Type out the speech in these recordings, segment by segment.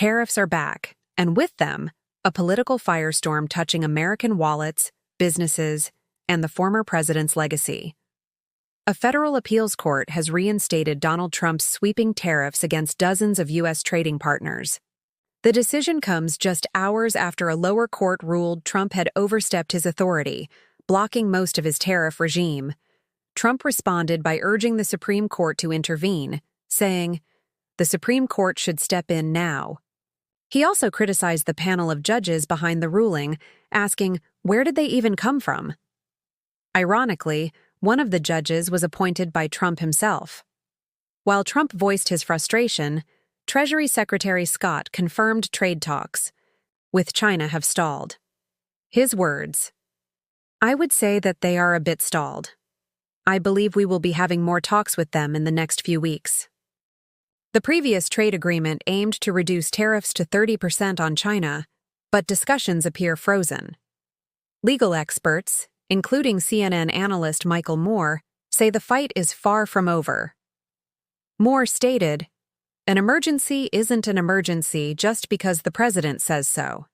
Tariffs are back, and with them, a political firestorm touching American wallets, businesses, and the former president's legacy. A federal appeals court has reinstated Donald Trump's sweeping tariffs against dozens of U.S. trading partners. The decision comes just hours after a lower court ruled Trump had overstepped his authority, blocking most of his tariff regime. Trump responded by urging the Supreme Court to intervene, saying, "The Supreme Court should step in now." He also criticized the panel of judges behind the ruling, asking, where did they even come from? Ironically, one of the judges was appointed by Trump himself. While Trump voiced his frustration, Treasury Secretary Scott confirmed trade talks with China have stalled. His words, "I would say that they are a bit stalled. I believe we will be having more talks with them in the next few weeks." The previous trade agreement aimed to reduce tariffs to 30% on China, but discussions appear frozen. Legal experts, including CNN analyst Michael Moore, say the fight is far from over. Moore stated, "An emergency isn't an emergency just because the president says so."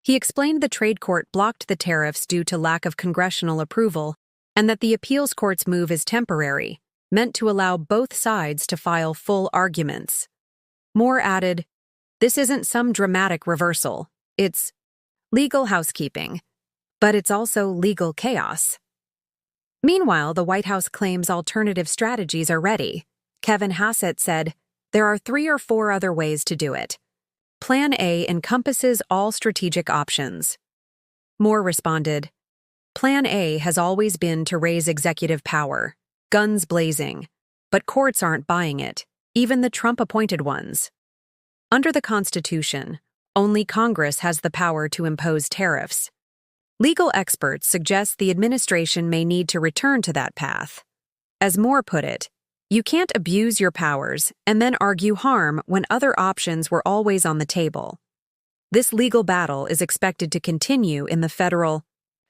He explained the trade court blocked the tariffs due to lack of congressional approval and that the appeals court's move is temporary, meant to allow both sides to file full arguments. Moore added, "This isn't some dramatic reversal. It's legal housekeeping, but it's also legal chaos." Meanwhile, the White House claims alternative strategies are ready. Kevin Hassett said, "There are 3 or 4 other ways to do it. Plan A encompasses all strategic options." Moore responded, "Plan A has always been to raise executive power, guns blazing, but courts aren't buying it, even the Trump-appointed ones. Under the Constitution, only Congress has the power to impose tariffs. Legal experts suggest the administration may need to return to that path. As Moore put it, you can't abuse your powers and then argue harm when other options were always on the table. This legal battle is expected to continue in the federal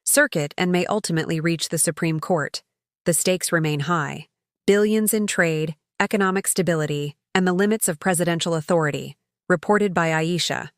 circuit and may ultimately reach the Supreme Court. The stakes remain high: billions in trade, economic stability, and the limits of presidential authority. Reported by Aisha.